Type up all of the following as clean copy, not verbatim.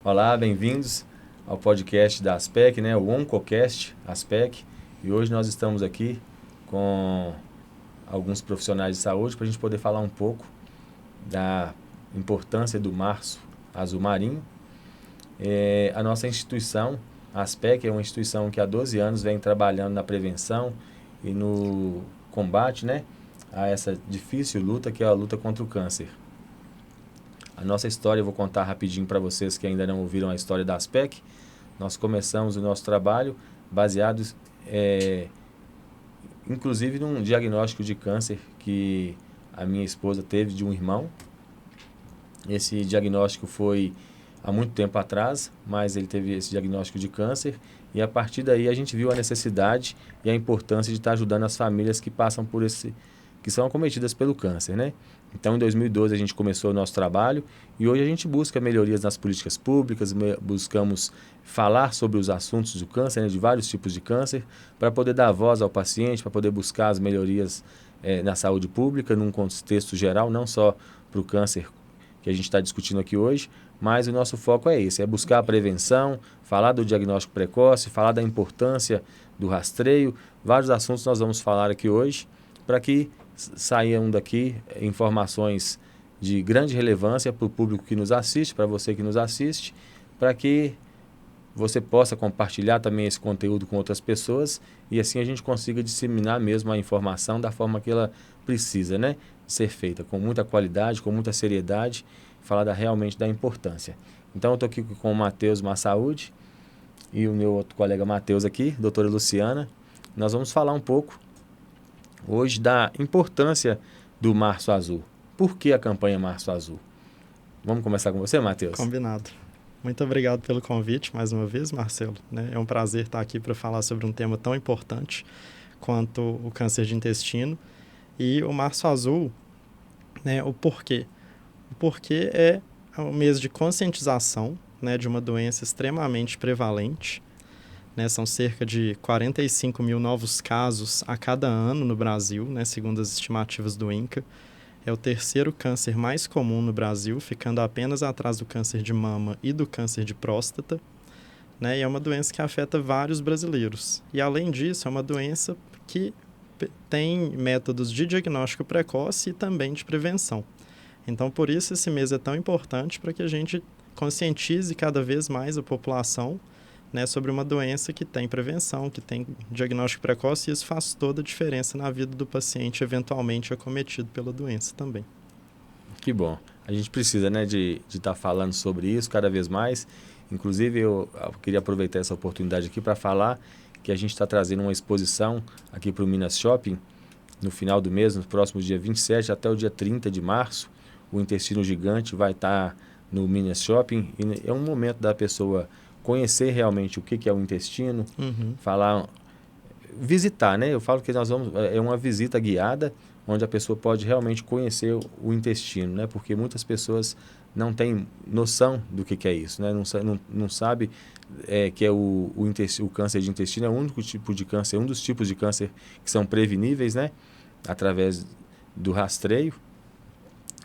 Olá, bem-vindos ao podcast da Aspec, né? O Oncocast Aspec. E hoje nós estamos aqui com alguns profissionais de saúde para a gente poder falar um pouco da importância do Março Azul Marinho. A nossa instituição, a Aspec, é uma instituição que há 12 anos vem trabalhando na prevenção e no combate, né, a essa difícil luta que é a luta contra o câncer. A nossa história, eu vou contar rapidinho para vocês que ainda não ouviram a história da Aspec. Nós começamos o nosso trabalho baseados, inclusive, num diagnóstico de câncer que a minha esposa teve de um irmão. Esse diagnóstico foi há muito tempo atrás, mas ele teve esse diagnóstico de câncer e a partir daí a gente viu a necessidade e a importância de estar ajudando as famílias que passam por que são acometidas pelo câncer, né? Então, em 2012 a gente começou o nosso trabalho e hoje a gente busca melhorias nas políticas públicas, buscamos falar sobre os assuntos do câncer, né, de vários tipos de câncer, para poder dar voz ao paciente, para poder buscar as melhorias na saúde pública, num contexto geral, não só para o câncer que a gente está discutindo aqui hoje, mas o nosso foco é esse, é buscar a prevenção, falar do diagnóstico precoce, falar da importância do rastreio, vários assuntos nós vamos falar aqui hoje, para que saiam daqui informações de grande relevância para o público que nos assiste, para você que nos assiste, para que você possa compartilhar também esse conteúdo com outras pessoas e assim a gente consiga disseminar mesmo a informação da forma que ela precisa, né? Ser feita com muita qualidade, com muita seriedade, falar realmente da importância. Então eu estou aqui com o Matheus Massaúde e o meu outro colega Matheus aqui, doutora Luciana. Nós vamos falar um pouco hoje da importância do Março Azul. Por que a campanha Março Azul? Vamos começar com você, Matheus? Combinado. Muito obrigado pelo convite mais uma vez, Marcelo. É um prazer estar aqui para falar sobre um tema tão importante quanto o câncer de intestino. E o Março Azul, o porquê? O porquê é um mês de conscientização, de uma doença extremamente prevalente. São cerca de 45 mil novos casos a cada ano no Brasil, segundo as estimativas do INCA. É o terceiro câncer mais comum no Brasil, ficando apenas atrás do câncer de mama e do câncer de próstata. E é uma doença que afeta vários brasileiros. E, além disso, é uma doença que tem métodos de diagnóstico precoce e também de prevenção. Então, por isso, esse mês é tão importante para que a gente conscientize cada vez mais a população sobre uma doença que tem prevenção, que tem diagnóstico precoce, e isso faz toda a diferença na vida do paciente eventualmente acometido pela doença também. Que bom. A gente precisa, né, de estar falando sobre isso cada vez mais. Inclusive, eu queria aproveitar essa oportunidade aqui para falar que a gente está trazendo uma exposição aqui para o Minas Shopping no final do mês, no próximo dia 27 até o dia 30 de março. O Intestino Gigante vai estar no Minas Shopping e é um momento da pessoa conhecer realmente o que é o intestino, falar, visitar, né? Eu falo que é uma visita guiada, onde a pessoa pode realmente conhecer o intestino, né? Porque muitas pessoas não têm noção do que é isso, né? Não sabe que é o câncer de intestino é o único tipo de câncer, um dos tipos de câncer que são preveníveis, né? Através do rastreio.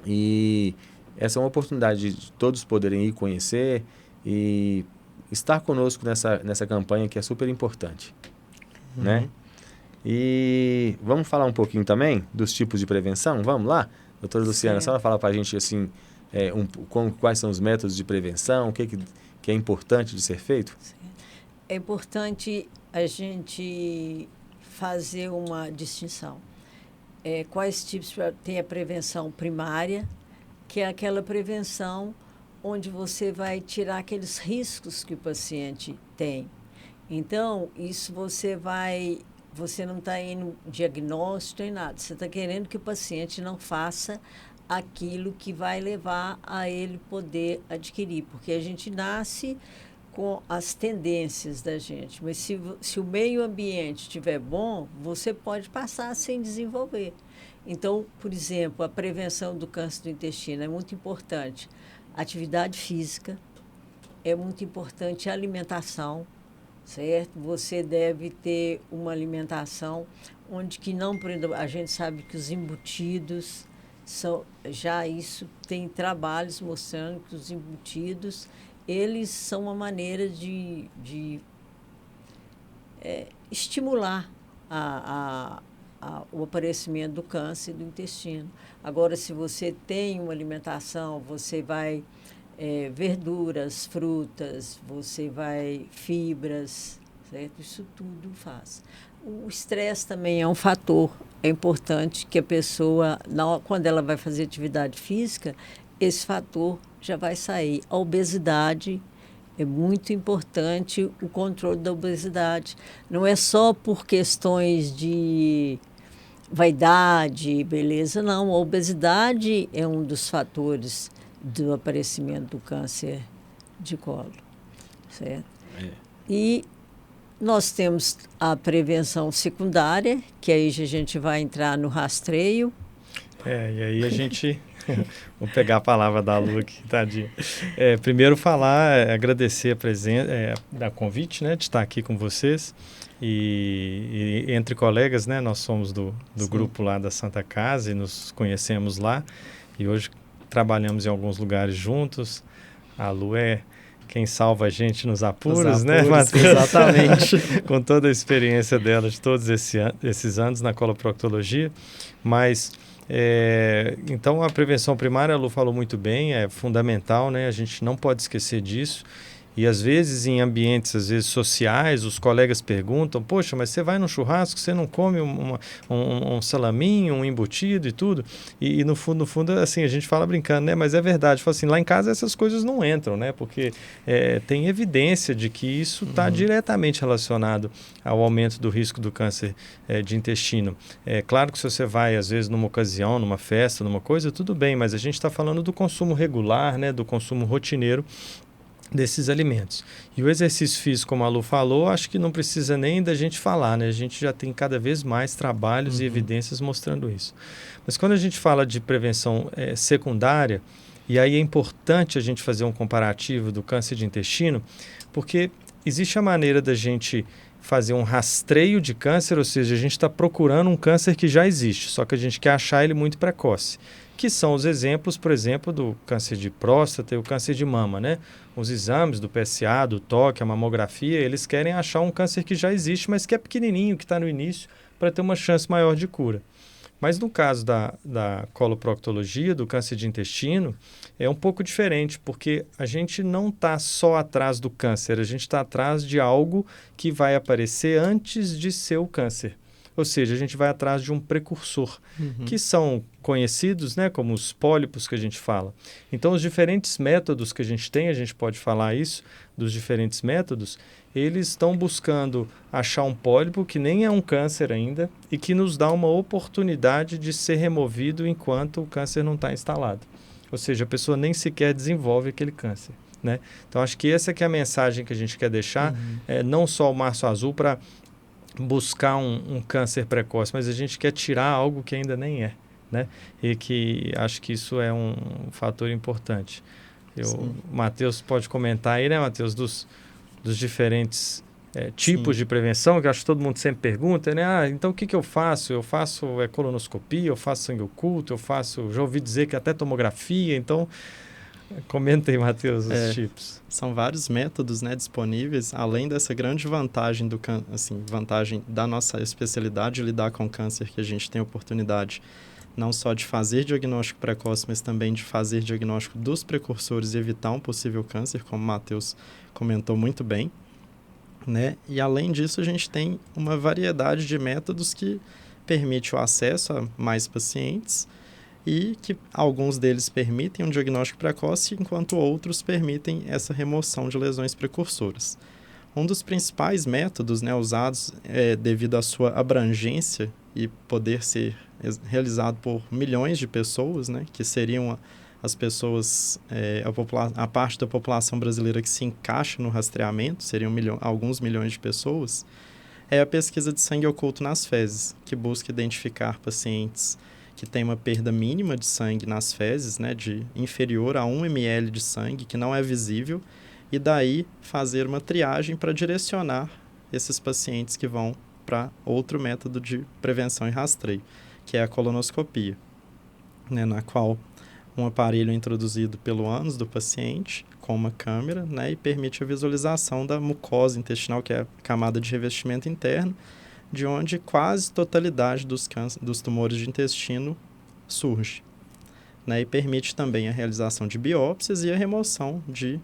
E essa é uma oportunidade de todos poderem ir conhecer e estar conosco nessa campanha que é super importante, né? E vamos falar um pouquinho também dos tipos de prevenção? Vamos lá? Doutora Luciana, só fala para a gente assim, quais são os métodos de prevenção, o que é importante de ser feito? É importante a gente fazer uma distinção. Quais tipos tem a prevenção primária, que é aquela prevenção onde você vai tirar aqueles riscos que o paciente tem. Então, isso você não está indo diagnóstico nem nada, você está querendo que o paciente não faça aquilo que vai levar a ele poder adquirir, porque a gente nasce com as tendências da gente, mas se o meio ambiente estiver bom, você pode passar sem desenvolver. Então, por exemplo, a prevenção do câncer do intestino é muito importante. Atividade física, é muito importante a alimentação, certo? Você deve ter uma alimentação onde que não, a gente sabe que os embutidos já isso tem trabalhos mostrando que os embutidos eles são uma maneira de estimular o aparecimento do câncer do intestino. Agora, se você tem uma alimentação, você vai verduras, frutas, você vai fibras, certo? Isso tudo faz. O estresse também é um fator. É importante que a pessoa, quando ela vai fazer atividade física, esse fator já vai sair. A obesidade é muito importante, o controle da obesidade. Não é só por questões de vaidade, beleza, não. A obesidade é um dos fatores do aparecimento do câncer de colo, certo? E nós temos a prevenção secundária, que aí a gente vai entrar no rastreio. E aí a gente... Vou pegar a palavra da Lu aqui, tadinha. Primeiro agradecer a presença, da convite, né, de estar aqui com vocês. E entre colegas, né, nós somos do grupo lá da Santa Casa e nos conhecemos lá. E hoje trabalhamos em alguns lugares juntos. A Lu é quem salva a gente nos apuros, né, Matheus? Exatamente. Com toda a experiência dela de todos esses anos na coloproctologia. Mas... então a prevenção primária, a Lu falou muito bem, é fundamental, né? A gente não pode esquecer disso. E às vezes em ambientes sociais, os colegas perguntam: poxa, mas você vai no churrasco, você não come um salaminho, um embutido e tudo? E no fundo, assim, a gente fala brincando, né? Mas é verdade, fala assim, lá em casa essas coisas não entram, né? Porque tem evidência de que isso está diretamente relacionado ao aumento do risco do câncer de intestino. É claro que se você vai, às vezes, numa ocasião, numa festa, numa coisa, tudo bem, mas a gente está falando do consumo regular, né? Do consumo rotineiro desses alimentos. E o exercício físico, como a Lu falou, acho que não precisa nem da gente falar, né? A gente já tem cada vez mais trabalhos e evidências mostrando isso. Mas quando a gente fala de prevenção secundária, e aí é importante a gente fazer um comparativo do câncer de intestino, porque existe a maneira da gente fazer um rastreio de câncer, ou seja, a gente está procurando um câncer que já existe, só que a gente quer achar ele muito precoce, que são os exemplos, por exemplo, do câncer de próstata e o câncer de mama, né? Os exames do PSA, do toque, a mamografia, eles querem achar um câncer que já existe, mas que é pequenininho, que está no início, para ter uma chance maior de cura. Mas no caso da coloproctologia, do câncer de intestino, é um pouco diferente, porque a gente não está só atrás do câncer, a gente está atrás de algo que vai aparecer antes de ser o câncer. Ou seja, a gente vai atrás de um precursor, que são conhecidos, né, como os pólipos que a gente fala. Então, os diferentes métodos que a gente tem, a gente pode falar isso, dos diferentes métodos, eles estão buscando achar um pólipo que nem é um câncer ainda e que nos dá uma oportunidade de ser removido enquanto o câncer não está instalado. Ou seja, a pessoa nem sequer desenvolve aquele câncer, né? Então, acho que essa que é a mensagem que a gente quer deixar, não só o Março Azul para buscar um câncer precoce, mas a gente quer tirar algo que ainda nem é, né? E que acho que isso é um fator importante. O Matheus pode comentar aí, né, Matheus, dos diferentes tipos de prevenção, que acho que todo mundo sempre pergunta, né? Então o que eu faço? Eu faço colonoscopia, eu faço sangue oculto, já ouvi dizer que até tomografia, então... Comenta aí, Matheus, os tipos. São vários métodos, né, disponíveis, além dessa grande vantagem vantagem da nossa especialidade, lidar com câncer, que a gente tem a oportunidade não só de fazer diagnóstico precoce, mas também de fazer diagnóstico dos precursores e evitar um possível câncer, como o Matheus comentou muito bem, né? E além disso, a gente tem uma variedade de métodos que permite o acesso a mais pacientes, e que alguns deles permitem um diagnóstico precoce, enquanto outros permitem essa remoção de lesões precursoras. Um dos principais métodos, né, usados devido à sua abrangência e poder ser realizado por milhões de pessoas, né, que seriam as pessoas, a parte da população brasileira que se encaixa no rastreamento, seriam alguns milhões de pessoas, é a pesquisa de sangue oculto nas fezes, que busca identificar pacientes que tem uma perda mínima de sangue nas fezes, né, de inferior a 1 ml de sangue, que não é visível, e daí fazer uma triagem para direcionar esses pacientes que vão para outro método de prevenção e rastreio, que é a colonoscopia, né, na qual Um aparelho introduzido pelo ânus do paciente com uma câmera, né, e permite a visualização da mucosa intestinal, que é a camada de revestimento interno, de onde quase totalidade dos tumores de intestino surge, né, e permite também a realização de biópsias e a remoção de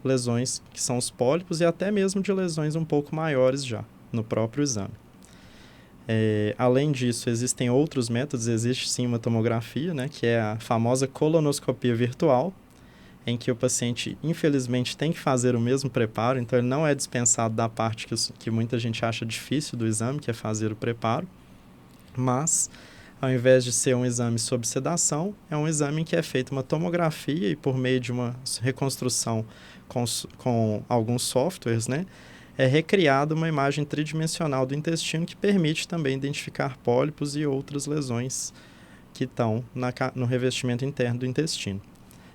lesões que são os pólipos e até mesmo de lesões um pouco maiores já no próprio exame. Além disso, existem outros métodos. Existe sim uma tomografia, né, que é a famosa colonoscopia virtual, em que o paciente, infelizmente, tem que fazer o mesmo preparo, então ele não é dispensado da parte que muita gente acha difícil do exame, que é fazer o preparo, mas, ao invés de ser um exame sob sedação, é um exame em que é feita uma tomografia e por meio de uma reconstrução com alguns softwares, né, é recriada uma imagem tridimensional do intestino que permite também identificar pólipos e outras lesões que estão no revestimento interno do intestino.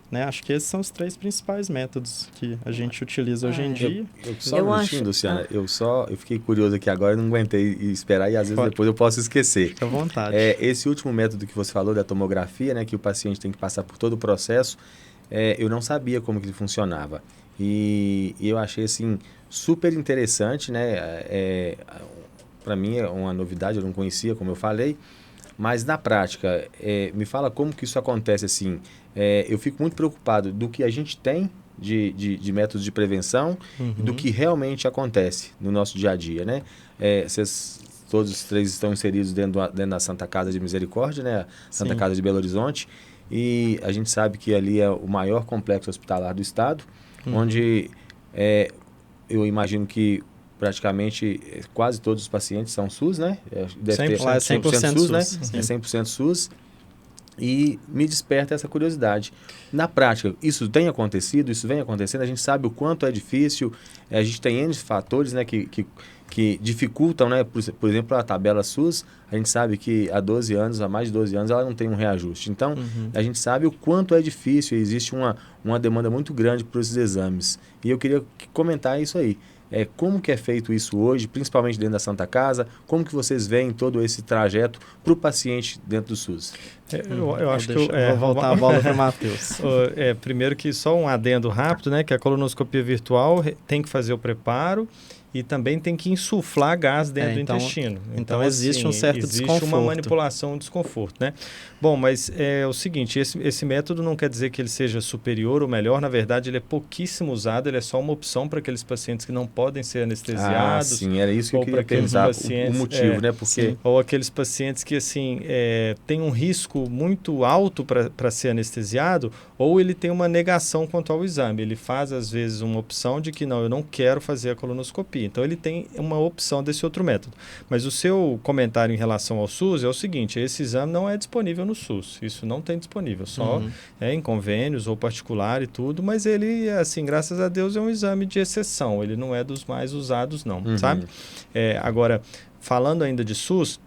Né? Acho que esses são os 3 principais métodos que a gente utiliza hoje em dia. Só um minutinho, Luciana. Eu fiquei curioso aqui agora, não aguentei esperar e às vezes depois eu posso esquecer. Fica à vontade. Esse último método que você falou da tomografia, né, que o paciente tem que passar por todo o processo, eu não sabia como que ele funcionava. E eu achei assim super interessante, né? Para mim é uma novidade, eu não conhecia, como eu falei. Mas na prática, me fala como que isso acontece assim. Eu fico muito preocupado do que a gente tem de métodos de prevenção e do que realmente acontece no nosso dia a dia, né? Todos os 3 estão inseridos dentro da Santa Casa de Misericórdia, né? Santa Casa de Belo Horizonte. E a gente sabe que ali é o maior complexo hospitalar do estado, onde eu imagino que praticamente quase todos os pacientes são SUS, né? Deve 100% SUS, né? É 100% SUS. E me desperta essa curiosidade. Na prática, isso tem acontecido, isso vem acontecendo, a gente sabe o quanto é difícil, a gente tem N fatores, né, que dificultam, né? Por exemplo, a tabela SUS, a gente sabe que há mais de 12 anos, ela não tem um reajuste. Então, a gente sabe o quanto é difícil, existe uma demanda muito grande por esses exames. E eu queria comentar isso aí. Como que é feito isso hoje, principalmente dentro da Santa Casa? Como que vocês veem todo esse trajeto para o paciente dentro do SUS? Eu acho que vou voltar a bola para o Matheus. Primeiro que só um adendo rápido, né? Que a colonoscopia virtual tem que fazer o preparo e também tem que insuflar gás dentro do intestino. Então existe assim, um certo desconforto. Existe uma manipulação, um desconforto, né? Bom, mas é o seguinte, esse método não quer dizer que ele seja superior ou melhor, na verdade ele é pouquíssimo usado, ele é só uma opção para aqueles pacientes que não podem ser anestesiados. Sim, era isso que eu queria perguntar, o motivo, né? Porque... Ou aqueles pacientes que, assim, têm um risco muito alto para ser anestesiado, ou ele tem uma negação quanto ao exame. Ele faz, às vezes, uma opção de que, não, eu não quero fazer a colonoscopia. Então, ele tem uma opção desse outro método. Mas o seu comentário em relação ao SUS é o seguinte, esse exame não é disponível no SUS. Isso não tem disponível, só em convênios ou particular e tudo, mas ele, assim, graças a Deus, é um exame de exceção. Ele não é dos mais usados, não, sabe? Agora, falando ainda de SUS,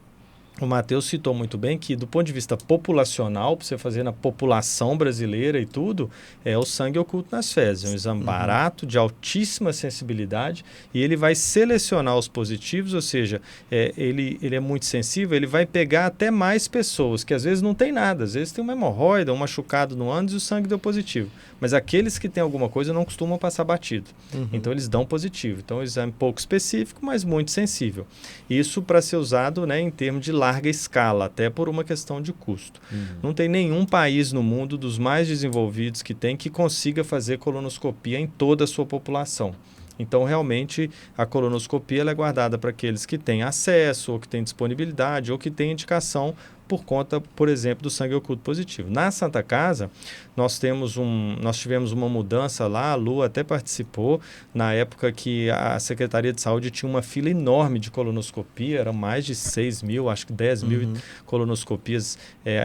o Matheus citou muito bem que, do ponto de vista populacional, para você fazer na população brasileira e tudo, é o sangue oculto nas fezes. É um exame barato, de altíssima sensibilidade, e ele vai selecionar os positivos, ou seja, ele é muito sensível, ele vai pegar até mais pessoas, que às vezes não tem nada, às vezes tem uma hemorroida, um machucado no ânus e o sangue deu positivo. Mas aqueles que têm alguma coisa não costumam passar batido. Então, eles dão positivo. Então, é um exame pouco específico, mas muito sensível. Isso para ser usado, né, em termos de larga escala, até por uma questão de custo. Não tem nenhum país no mundo dos mais desenvolvidos que consiga fazer colonoscopia em toda a sua população. Então, realmente, a colonoscopia ela é guardada para aqueles que têm acesso, ou que têm disponibilidade, ou que têm indicação por conta, por exemplo, do sangue oculto positivo. Na Santa Casa, nós tivemos uma mudança lá, a Lu até participou, na época que a Secretaria de Saúde tinha uma fila enorme de colonoscopia, eram mais de 6 mil, acho que 10 mil colonoscopias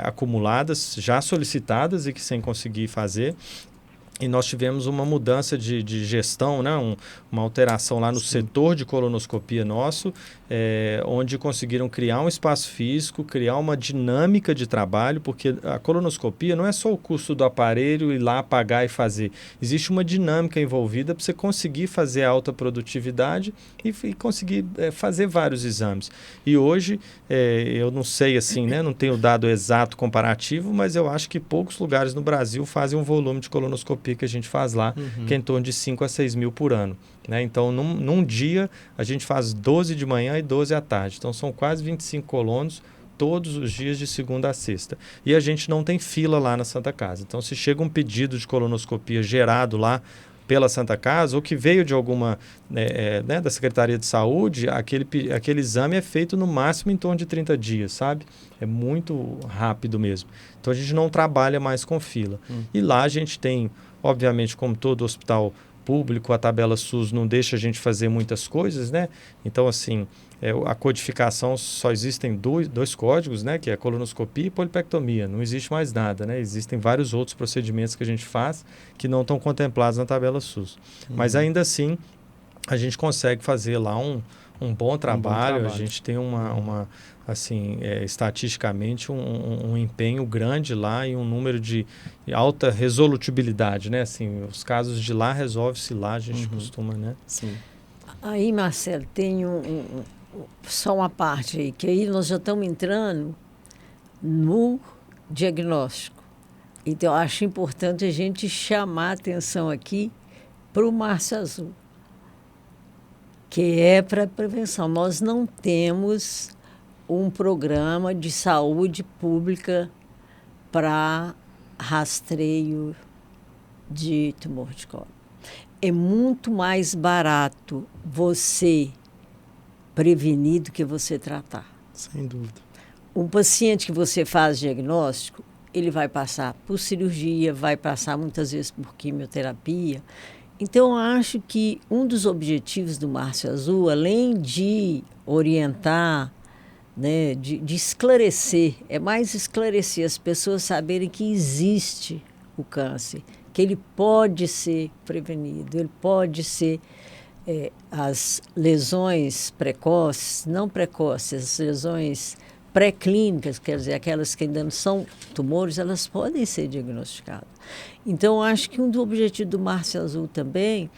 acumuladas, já solicitadas e que sem conseguir fazer. E nós tivemos uma mudança de gestão, né? Uma alteração lá no setor de colonoscopia nosso, onde conseguiram criar um espaço físico, criar uma dinâmica de trabalho, porque a colonoscopia não é só o custo do aparelho, ir lá pagar e fazer. Existe uma dinâmica envolvida para você conseguir fazer alta produtividade e conseguir fazer vários exames. E hoje, eu não sei assim, né? Não tenho dado exato comparativo, mas eu acho que poucos lugares no Brasil fazem um volume de colonoscopia que a gente faz lá, que é em torno de 5 a 6 mil por ano. Né? Então, num dia, a gente faz 12 de manhã e 12 à tarde. Então, são quase 25 colonos todos os dias de segunda a sexta. E a gente não tem fila lá na Santa Casa. Então, se chega um pedido de colonoscopia gerado lá pela Santa Casa, ou que veio de alguma, da Secretaria de Saúde, aquele exame é feito no máximo em torno de 30 dias, sabe? É muito rápido mesmo. Então, a gente não trabalha mais com fila. E lá a gente tem, obviamente, como todo hospital público, a tabela SUS não deixa a gente fazer muitas coisas, né? Então, assim, a codificação, só existem dois códigos, né? Que é a colonoscopia e polipectomia. Não existe mais nada, né? Existem vários outros procedimentos que a gente faz que não estão contemplados na tabela SUS. Mas, ainda assim, a gente consegue fazer lá um bom trabalho. A gente tem assim, estatisticamente um empenho grande lá e um número de alta resolutibilidade, né? Assim, os casos de lá resolve-se lá, a gente costuma, né? Sim. Aí, Marcelo, tem só uma parte aí, que aí nós já estamos entrando no diagnóstico. Então, eu acho importante a gente chamar a atenção aqui para o Março Azul, que é para prevenção. Nós não temos um programa de saúde pública para rastreio de tumor de colo. É muito mais barato você prevenir do que você tratar. Sem dúvida. Um paciente que você faz diagnóstico, ele vai passar por cirurgia, vai passar muitas vezes por quimioterapia. Então, eu acho que um dos objetivos do Março Azul, além de orientar, né, de esclarecer, é mais esclarecer as pessoas saberem que existe o câncer, que ele pode ser prevenido, ele pode ser as lesões precoces, não precoces, as lesões pré-clínicas, quer dizer, aquelas que ainda não são tumores, elas podem ser diagnosticadas. Então, eu acho que um dos objetivos do Março Azul também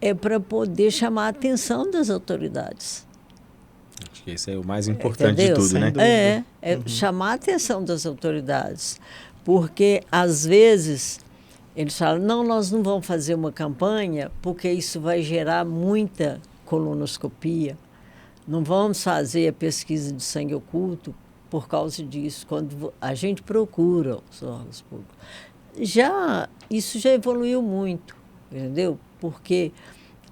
é para poder chamar a atenção das autoridades. Acho que esse é o mais importante de tudo, né? Chamar a atenção das autoridades. Porque, às vezes, eles falam, não, nós não vamos fazer uma campanha porque isso vai gerar muita colonoscopia. Não vamos fazer a pesquisa de sangue oculto por causa disso, quando a gente procura os órgãos públicos. Isso já evoluiu muito, entendeu? Porque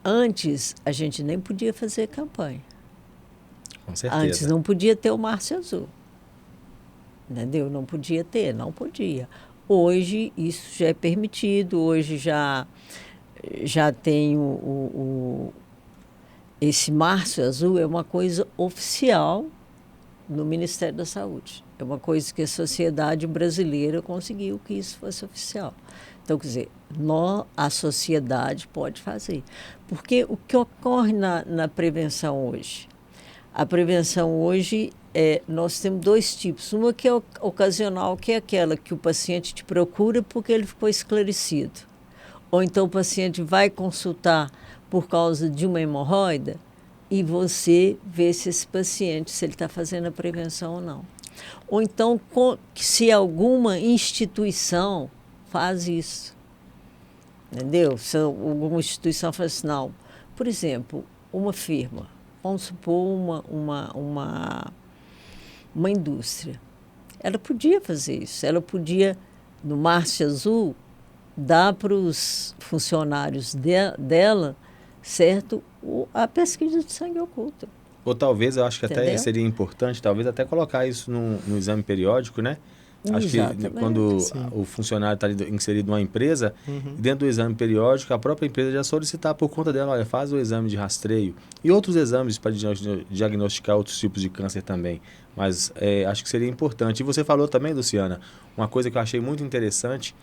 antes a gente nem podia fazer campanha. Com certeza. Antes não podia ter o Março Azul. Entendeu? Não podia ter, não podia. Hoje isso já é permitido, hoje já tem esse Março Azul, é uma coisa oficial no Ministério da Saúde. É uma coisa que a sociedade brasileira conseguiu que isso fosse oficial. Então, quer dizer, a sociedade pode fazer. Porque o que ocorre na prevenção hoje? A prevenção hoje, nós temos dois tipos. Uma que é ocasional, que é aquela que o paciente te procura porque ele ficou esclarecido. Ou então o paciente vai consultar por causa de uma hemorroida e você vê se esse paciente, se ele está fazendo a prevenção ou não. Ou então, se alguma instituição faz isso. Entendeu? Se alguma instituição faz assim, não. Por exemplo, uma firma, vamos supor uma indústria. Ela podia fazer isso. Ela podia, no Março Azul, dar para os funcionários dela, certo, a pesquisa de sangue oculto. Ou talvez, eu acho que Entendeu? até seria importante, talvez até colocar isso no exame periódico, né? Acho que quando o funcionário está inserido numa empresa, dentro do exame periódico, a própria empresa já solicitar por conta dela, olha, faz o exame de rastreio e outros exames para diagnosticar outros tipos de câncer também. Mas acho que seria importante. E você falou também, Luciana, uma coisa que eu achei muito interessante,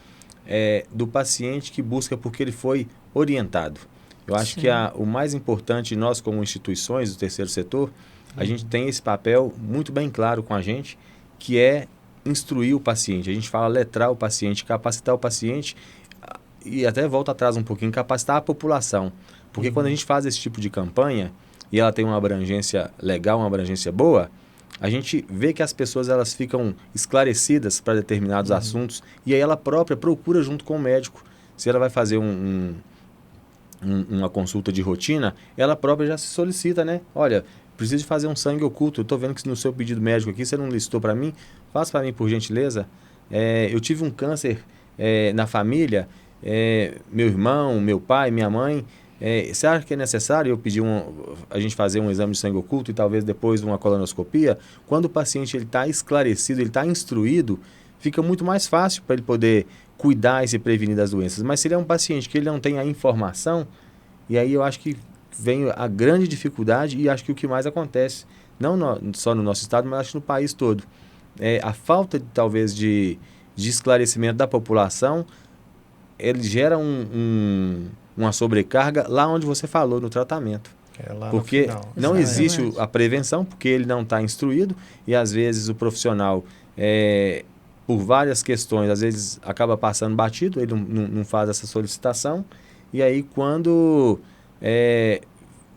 do paciente que busca porque ele foi orientado. Eu acho que o mais importante, nós como instituições do terceiro setor, a gente tem esse papel muito bem claro com a gente, que é instruir o paciente. A gente fala letrar o paciente, capacitar o paciente e até volta atrás um pouquinho, capacitar a população. Porque quando a gente faz esse tipo de campanha e ela tem uma abrangência legal, uma abrangência boa, a gente vê que as pessoas elas ficam esclarecidas para determinados assuntos e aí ela própria procura junto com o médico. Se ela vai fazer uma consulta de rotina, ela própria já se solicita, né? Olha, preciso de fazer um sangue oculto, eu estou vendo que no seu pedido médico aqui você não listou para mim, faça para mim por gentileza. Eu tive um câncer na família, meu irmão, meu pai, minha mãe, você acha que é necessário eu pedir a gente fazer um exame de sangue oculto e talvez depois uma colonoscopia? Quando o paciente está esclarecido, ele está instruído, fica muito mais fácil para ele poder cuidar e se prevenir das doenças. Mas se ele é um paciente que ele não tem a informação, e aí eu acho que vem a grande dificuldade e acho que o que mais acontece, não só no nosso estado, mas acho que no país todo, a falta talvez de esclarecimento da população, ele gera uma sobrecarga lá onde você falou no tratamento. Porque não existe a prevenção, porque ele não está instruído e às vezes o profissional, por várias questões, às vezes acaba passando batido, ele não faz essa solicitação e aí quando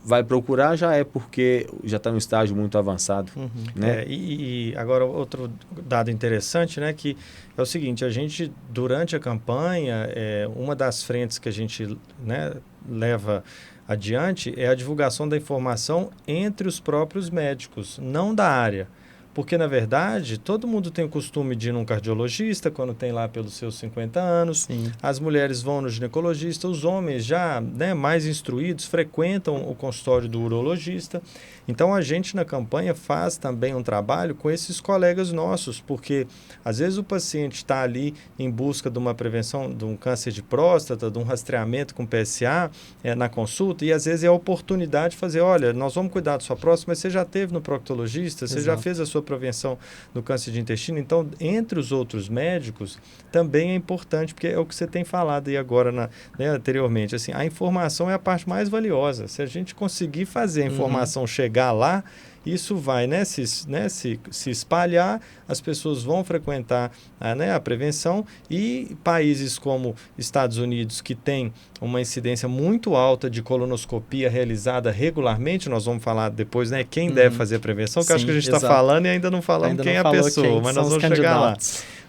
vai procurar já é porque já está no estágio muito avançado. Né? E agora outro dado interessante, né, que é o seguinte, a gente durante a campanha, uma das frentes que a gente, né, leva adiante é a divulgação da informação entre os próprios médicos, não da área. Porque, na verdade, todo mundo tem o costume de ir num cardiologista quando tem lá pelos seus 50 anos. Sim. As mulheres vão no ginecologista, os homens já, né, mais instruídos frequentam o consultório do urologista. Então, a gente na campanha faz também um trabalho com esses colegas nossos, porque às vezes o paciente está ali em busca de uma prevenção de um câncer de próstata, de um rastreamento com PSA na consulta, e às vezes é a oportunidade de fazer, olha, nós vamos cuidar da sua próstata, mas você já teve no proctologista, você já fez a sua prevenção do câncer de intestino. Então, entre os outros médicos, também é importante, porque é o que você tem falado aí agora, né, anteriormente. Assim, a informação é a parte mais valiosa. Se a gente conseguir fazer a informação chegar lá, isso vai, né, se espalhar, as pessoas vão frequentar a prevenção, e países como Estados Unidos, que tem uma incidência muito alta de colonoscopia realizada regularmente, nós vamos falar depois, né, quem deve fazer a prevenção, que eu acho que a gente está falando e ainda não falamos quem é a pessoa, mas nós vamos chegar lá.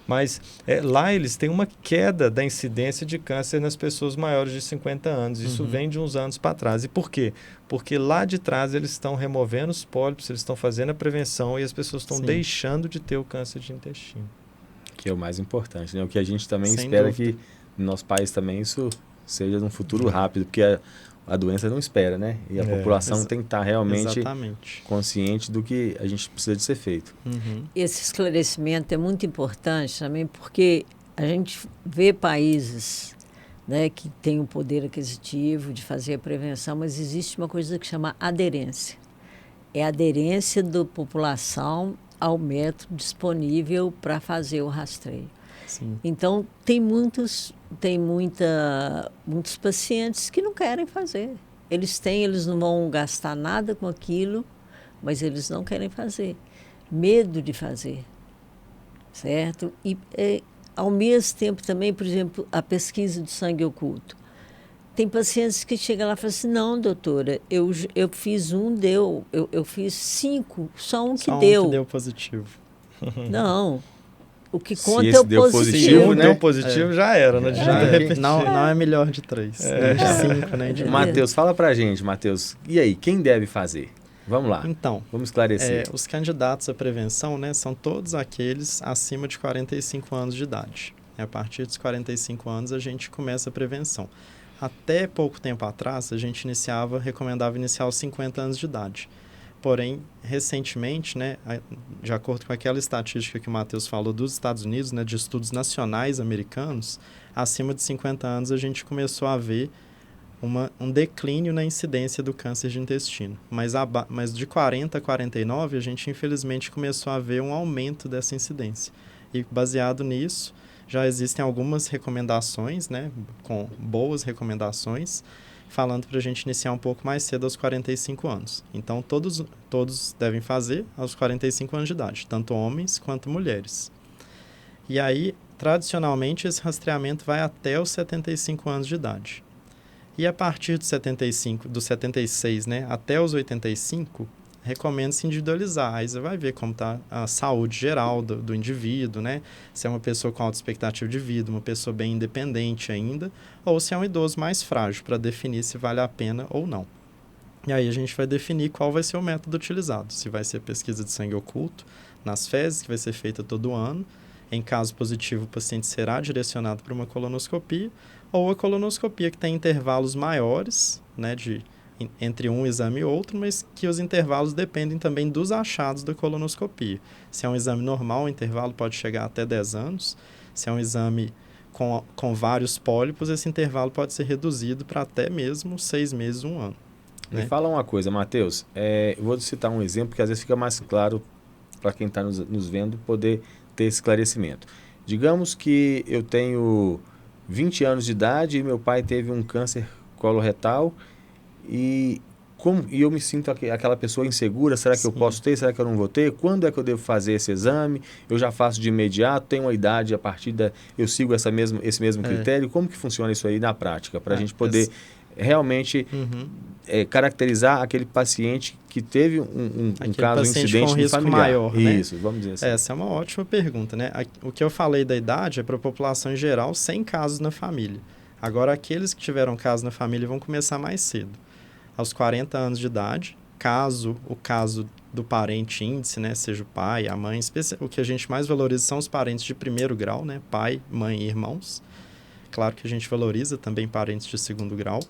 Mas lá eles têm uma queda da incidência de câncer nas pessoas maiores de 50 anos. Isso vem de uns anos para trás. E por quê? Porque lá de trás eles estão removendo os pólipos, eles estão fazendo a prevenção e as pessoas estão deixando de ter o câncer de intestino. Que é o mais importante, né? O que a gente também espera que no nosso país também isso seja num futuro rápido, porque a doença não espera, né? E a população tem que estar realmente consciente do que a gente precisa de ser feito. Esse esclarecimento é muito importante também, porque a gente vê países, né, que têm o poder aquisitivo de fazer a prevenção, mas existe uma coisa que chama aderência. É a aderência da população ao método disponível para fazer o rastreio. Sim. Então, tem muitos pacientes que não querem fazer. Eles não vão gastar nada com aquilo, mas eles não querem fazer. Medo de fazer, certo? E, ao mesmo tempo, também, por exemplo, a pesquisa do sangue oculto. Tem pacientes que chegam lá e falam assim, não, doutora, eu fiz eu fiz 5, só um que deu. Só um que deu positivo. Não. O que conta é o positivo, né? Deu positivo já era, não adianta repetir. Não é melhor de 3, de 5, nem de 1. Matheus, fala pra gente, Matheus, e aí, quem deve fazer? Vamos lá, então, vamos esclarecer. Os candidatos à prevenção, né, são todos aqueles acima de 45 anos de idade. A partir dos 45 anos a gente começa a prevenção. Até pouco tempo atrás, a gente recomendava iniciar aos 50 anos de idade. Porém, recentemente, né, de acordo com aquela estatística que o Matheus falou dos Estados Unidos, né, de estudos nacionais americanos, acima de 50 anos a gente começou a ver um declínio na incidência do câncer de intestino. Mas de 40 a 49, a gente infelizmente começou a ver um aumento dessa incidência. E baseado nisso, já existem algumas recomendações, né, com boas recomendações, falando para a gente iniciar um pouco mais cedo aos 45 anos. Então, todos devem fazer aos 45 anos de idade, tanto homens quanto mulheres. E aí, tradicionalmente, esse rastreamento vai até os 75 anos de idade. E a partir dos 76, né, até os 85, recomenda-se individualizar. Aí você vai ver como está a saúde geral do indivíduo, né? Se é uma pessoa com alta expectativa de vida, uma pessoa bem independente ainda, ou se é um idoso mais frágil, para definir se vale a pena ou não. E aí a gente vai definir qual vai ser o método utilizado. Se vai ser pesquisa de sangue oculto nas fezes, que vai ser feita todo ano. Em caso positivo, o paciente será direcionado para uma colonoscopia, ou a colonoscopia que tem intervalos maiores, né, entre um exame e outro, mas que os intervalos dependem também dos achados da colonoscopia. Se é um exame normal, o intervalo pode chegar até 10 anos. Se é um exame com vários pólipos, esse intervalo pode ser reduzido para até mesmo 6 meses, 1 ano. Me fala uma coisa, Matheus. Eu vou citar um exemplo que às vezes fica mais claro para quem está nos vendo poder ter esse esclarecimento. Digamos que eu tenho 20 anos de idade e meu pai teve um câncer coloretal e eu me sinto aquela pessoa insegura. Será que eu posso ter? Será que eu não vou ter? Quando é que eu devo fazer esse exame? Eu já faço de imediato? Tenho uma idade a partir eu sigo esse mesmo critério? Como que funciona isso aí na prática? Para a gente poder realmente caracterizar aquele paciente que teve um caso, um incidente com risco familiar. Maior, né? Isso, vamos dizer assim. Essa é uma ótima pergunta, né? O que eu falei da idade é para a população em geral sem casos na família. Agora, aqueles que tiveram casos na família vão começar mais cedo. Aos 40 anos de idade, o caso do parente índice, né, seja o pai, a mãe, o que a gente mais valoriza são os parentes de primeiro grau, né, pai, mãe e irmãos. Claro que a gente valoriza também parentes de segundo grau.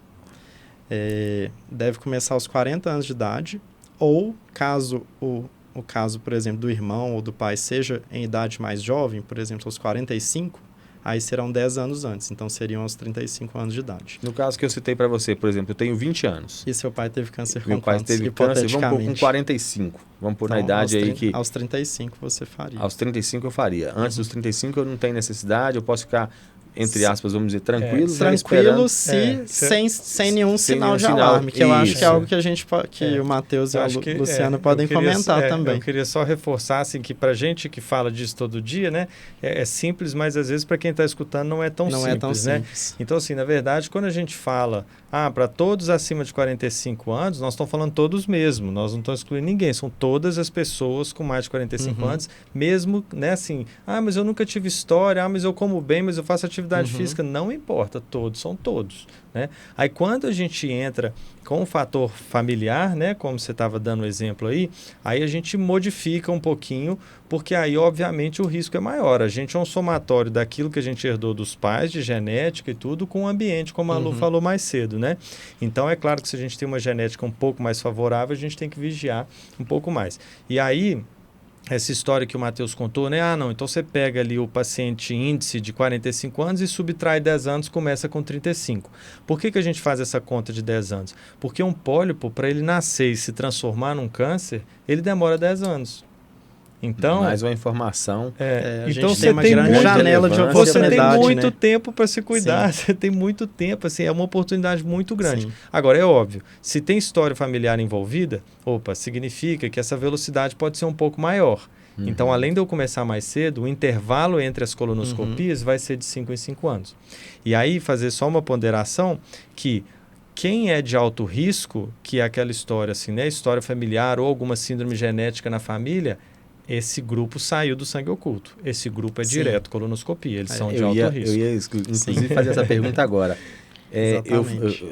Deve começar aos 40 anos de idade, ou caso o caso, por exemplo, do irmão ou do pai seja em idade mais jovem, por exemplo, aos 45, aí serão 10 anos antes, então seriam aos 35 anos de idade. No caso que eu citei para você, por exemplo, eu tenho 20 anos. E seu pai teve câncer com Meu pai teve câncer, vamos pôr com 45. Vamos pôr na idade aí que... Aos 35 você faria. Aos 35 eu faria. Antes dos 35 eu não tenho necessidade, eu posso ficar, entre aspas, vamos dizer, tranquilo. Tranquilo sem nenhum sinal de alarme, que eu acho que é algo que a gente que o Matheus e o Luciano podem comentar também. Eu queria só reforçar assim, que para gente que fala disso todo dia, né, é simples, mas às vezes para quem está escutando não é tão simples, né? Então, assim, na verdade, quando a gente fala para todos acima de 45 anos, nós estamos falando todos mesmo, nós não estamos excluindo ninguém, são todas as pessoas com mais de 45 anos, mesmo, né, assim, mas eu nunca tive história, mas eu como bem, mas eu faço atividade física, não importa, todos são todos, né? Aí quando a gente entra com o fator familiar, né, como você estava dando o exemplo aí a gente modifica um pouquinho, porque aí obviamente o risco é maior. A gente é um somatório daquilo que a gente herdou dos pais, de genética e tudo, com o ambiente, como a Lu falou mais cedo, né? Então é claro que se a gente tem uma genética um pouco mais favorável, a gente tem que vigiar um pouco mais. E aí, essa história que o Matheus contou, né? Então você pega ali o paciente índice de 45 anos e subtrai 10 anos, começa com 35. Por que a gente faz essa conta de 10 anos? Porque um pólipo, para ele nascer e se transformar num câncer, ele demora 10 anos. Então, mais uma informação. Então você tem uma grande janela de oportunidade. Você tem muito né? tempo para se cuidar, você tem muito tempo, assim, é uma oportunidade muito grande. Sim. Agora, é óbvio, se tem história familiar envolvida, significa que essa velocidade pode ser um pouco maior. Então, além de eu começar mais cedo, o intervalo entre as colonoscopias vai ser de 5 em 5 anos. E aí, fazer só uma ponderação que quem é de alto risco, que é aquela história assim, né, história familiar ou alguma síndrome genética na família, esse grupo saiu do sangue oculto. Esse grupo é direto colonoscopia, eles são de alto risco. Eu ia, inclusive, fazer essa pergunta agora.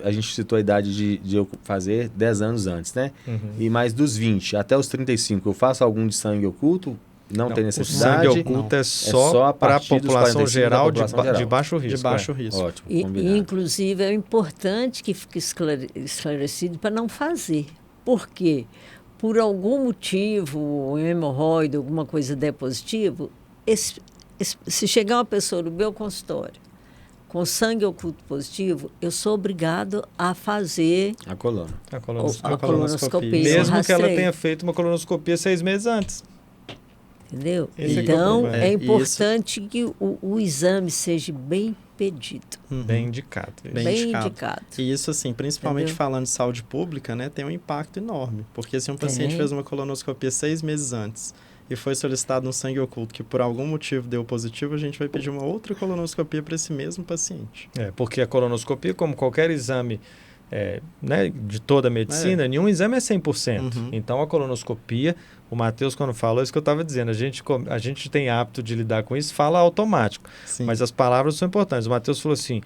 A gente citou a idade de eu fazer 10 anos antes, né? E mais dos 20 até os 35, eu faço algum de sangue oculto? Não tem necessidade? O sangue oculto é só para a população geral de baixo risco. De baixo risco. Ótimo, e, inclusive, é importante que fique esclarecido para não fazer. Por quê? Por algum motivo, um hemorroide, alguma coisa der positivo, se chegar uma pessoa no meu consultório com sangue oculto positivo, eu sou obrigado a fazer a colonoscopia. Mesmo que ela tenha feito uma colonoscopia 6 meses antes. Entendeu? Esse Então, é é importante que o exame seja bem pedido. Bem indicado. Bem indicado. E isso, assim, principalmente Entendeu? falando de saúde pública, né, tem um impacto enorme. Porque se um paciente fez uma colonoscopia 6 meses antes e foi solicitado um sangue oculto que por algum motivo deu positivo, a gente vai pedir uma outra colonoscopia para esse mesmo paciente. Porque a colonoscopia, como qualquer exame né, de toda a medicina, nenhum exame é 100%. Então, a colonoscopia, o Matheus, quando falou, isso que eu estava dizendo, a gente tem hábito de lidar com isso, fala automático. Sim. Mas as palavras são importantes. O Matheus falou assim,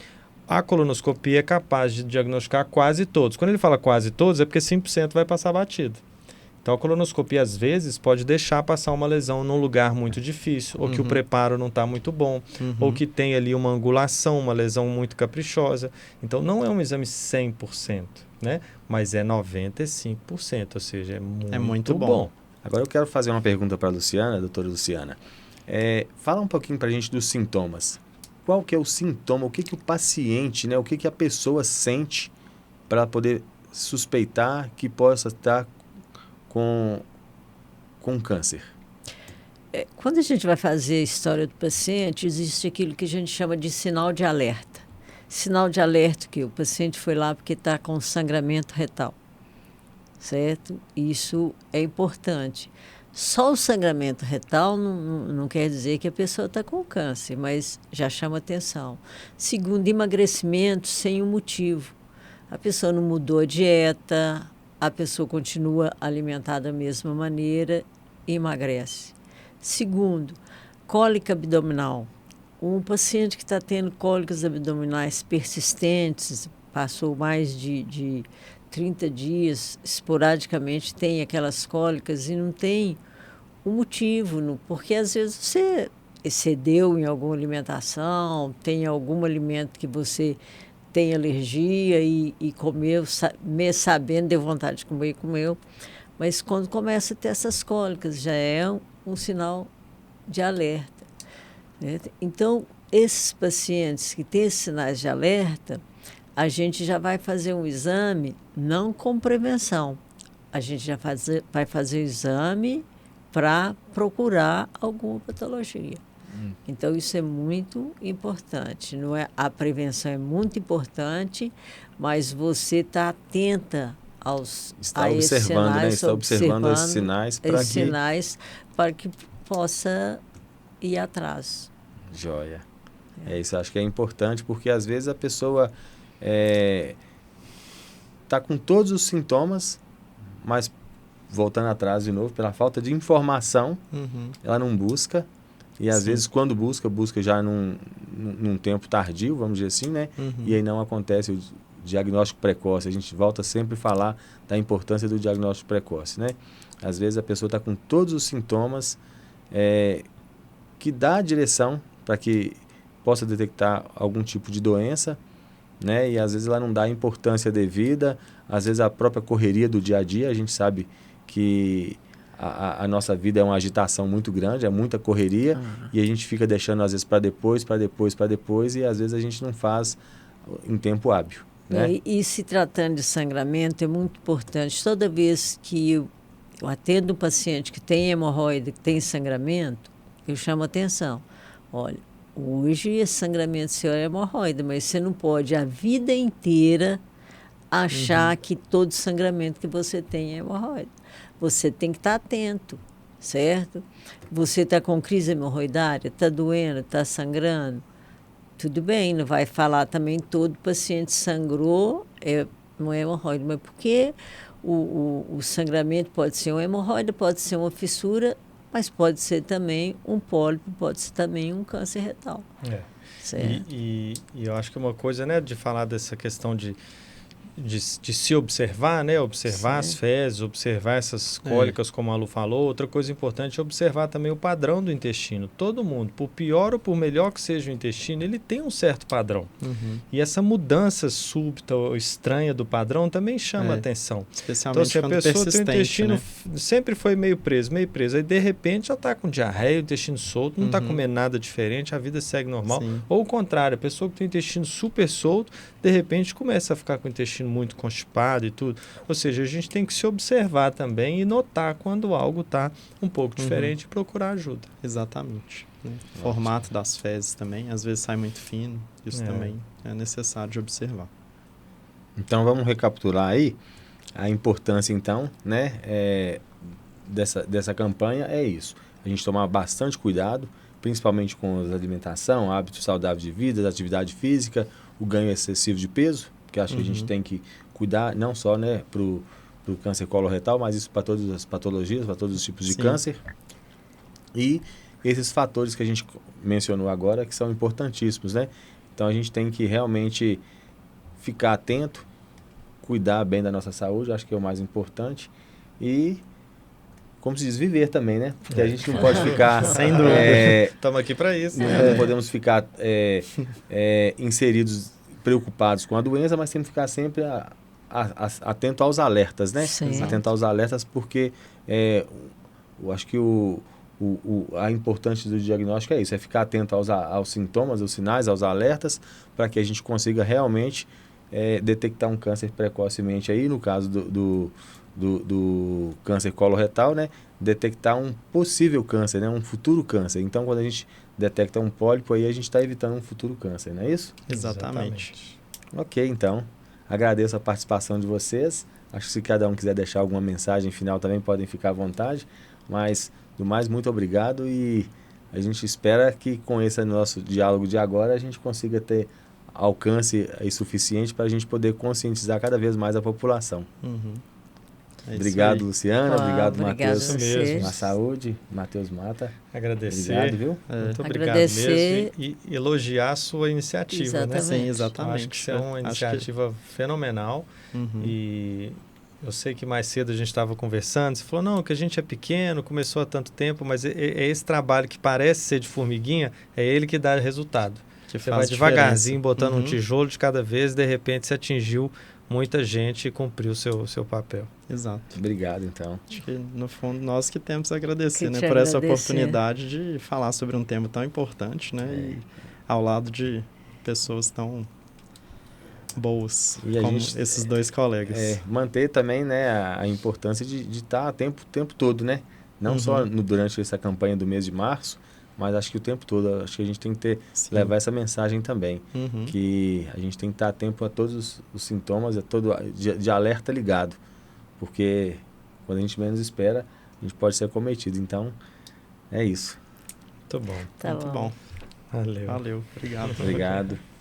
a colonoscopia é capaz de diagnosticar quase todos. Quando ele fala quase todos, é porque 5% vai passar batido. Então, a colonoscopia, às vezes, pode deixar passar uma lesão num lugar muito difícil, ou que o preparo não está muito bom, ou que tem ali uma angulação, uma lesão muito caprichosa. Então, não é um exame 100%, né? Mas é 95%, ou seja, é muito bom. Agora, eu quero fazer uma pergunta para a Luciana, doutora Luciana. Fala um pouquinho para a gente dos sintomas. Qual que é o sintoma? O que o paciente, né? O que a pessoa sente para poder suspeitar que possa estar com câncer? Quando a gente vai fazer a história do paciente, existe aquilo que a gente chama de sinal de alerta. Sinal de alerta que o paciente foi lá porque está com sangramento retal, certo? Isso é importante. Só o sangramento retal não quer dizer que a pessoa está com câncer, mas já chama atenção. Segundo, emagrecimento sem um motivo. A pessoa não mudou a dieta, a pessoa continua alimentada da mesma maneira e emagrece. Segundo, cólica abdominal. Um paciente que está tendo cólicas abdominais persistentes, passou mais de 30 dias, esporadicamente tem aquelas cólicas e não tem um motivo, porque às vezes você excedeu em alguma alimentação, tem algum alimento que você tem alergia e comeu, mesmo sabendo, deu vontade de comer e comeu. Mas quando começa a ter essas cólicas, já é um sinal de alerta. Né? Então, esses pacientes que têm esses sinais de alerta, a gente já vai fazer um exame, não com prevenção. A gente já vai fazer o exame para procurar alguma patologia. Então, isso é muito importante. Não é? A prevenção é muito importante, mas você está atenta está observando, né? Está observando esses sinais para que possa ir atrás. Joia. Isso acho que é importante, porque às vezes a pessoa está com todos os sintomas, mas voltando atrás de novo, pela falta de informação, ela não busca. E às vezes quando busca já num tempo tardio, vamos dizer assim, né? E aí não acontece o diagnóstico precoce. A gente volta sempre a falar da importância do diagnóstico precoce, né? Às vezes a pessoa está com todos os sintomas que dá a direção para que possa detectar algum tipo de doença, né? E às vezes ela não dá a importância devida, às vezes a própria correria do dia a dia, a gente sabe que a nossa vida é uma agitação muito grande, é muita correria, e a gente fica deixando às vezes para depois, e às vezes a gente não faz em tempo hábil. Né? E se tratando de sangramento, é muito importante, toda vez que eu atendo um paciente que tem hemorroida, que tem sangramento, eu chamo atenção. Olha, hoje esse sangramento seu é hemorroida, mas você não pode a vida inteira achar que todo sangramento que você tem é hemorroida. Você tem que estar atento, certo? Você está com crise hemorroidária, está doendo, está sangrando, tudo bem, não vai falar também todo paciente sangrou, não é hemorroide, mas porque o sangramento pode ser uma hemorroida, pode ser uma fissura, mas pode ser também um pólipo, pode ser também um câncer retal. Certo? E eu acho que uma coisa, né, de falar dessa questão de se observar, né? Observar as fezes, observar essas cólicas, como a Lu falou. Outra coisa importante é observar também o padrão do intestino. Todo mundo, por pior ou por melhor que seja o intestino, ele tem um certo padrão. E essa mudança súbita ou estranha do padrão também chama atenção. Especialmente então, se a pessoa tem o intestino, né? sempre foi meio preso, aí de repente já está com diarreia, o intestino solto, não está comendo nada diferente, a vida segue normal. Ou o contrário, a pessoa que tem o intestino super solto, de repente começa a ficar com o intestino sentindo muito constipado e tudo. Ou seja, a gente tem que se observar também e notar quando algo está um pouco diferente e procurar ajuda. Exatamente. Né? Formato das fezes também, às vezes sai muito fino, isso também é necessário de observar. Então vamos recapitular aí a importância então, né, dessa campanha é isso. A gente tomar bastante cuidado, principalmente com a alimentação, hábitos saudáveis de vida, atividade física, o ganho excessivo de peso, que acho que a gente tem que cuidar não só, né, pro câncer coloretal, mas isso para todas as patologias, para todos os tipos de câncer. E esses fatores que a gente mencionou agora, que são importantíssimos, né? Então a gente tem que realmente ficar atento, cuidar bem da nossa saúde, acho que é o mais importante. E, como se diz, viver também, né? Porque a gente não pode ficar... Sem dúvida. Estamos aqui para isso. Não podemos ficar inseridos, preocupados com a doença, mas temos que ficar sempre atento aos alertas, né? Sim. Atento aos alertas, porque eu acho que a importância do diagnóstico é isso, é ficar atento aos sintomas, aos sinais, aos alertas, para que a gente consiga realmente detectar um câncer precocemente aí, no caso do câncer coloretal, né? Detectar um possível câncer, né? Um futuro câncer. Então, quando a gente detecta um pólipo, aí a gente está evitando um futuro câncer, não é isso? Exatamente. Ok, então, agradeço a participação de vocês. Acho que se cada um quiser deixar alguma mensagem final também podem ficar à vontade, mas do mais, muito obrigado e a gente espera que com esse nosso diálogo de agora a gente consiga ter alcance suficiente para a gente poder conscientizar cada vez mais a população. Obrigado, Luciana. Obrigado, Matheus. Na saúde, Matheus Mata. Agradecer. Obrigado, viu? Muito obrigado mesmo. E elogiar a sua iniciativa, exatamente. né? Sim, exatamente. Acho que isso é uma iniciativa fenomenal. E eu sei que mais cedo a gente estava conversando, você falou, não, que a gente é pequeno, começou há tanto tempo, mas é esse trabalho que parece ser de formiguinha, é ele que dá resultado. Você vai devagarzinho, botando um tijolo de cada vez, de repente você atingiu muita gente e cumpriu o seu papel. Exato. Obrigado, então. Acho que, no fundo, nós que temos a agradecer, né, por essa oportunidade de falar sobre um tema tão importante, né, e ao lado de pessoas tão boas e como gente, esses dois colegas. Manter também, né, a importância de estar o tempo todo, né? Não só durante essa campanha do mês de março, mas acho que o tempo todo. Acho que a gente tem que levar essa mensagem também. Que a gente tem que estar atento a todos os sintomas, de alerta ligado. Porque quando a gente menos espera, a gente pode ser acometido. Então, é isso. Muito bom. Tá Muito bom. Valeu. Valeu. Obrigado. Obrigado.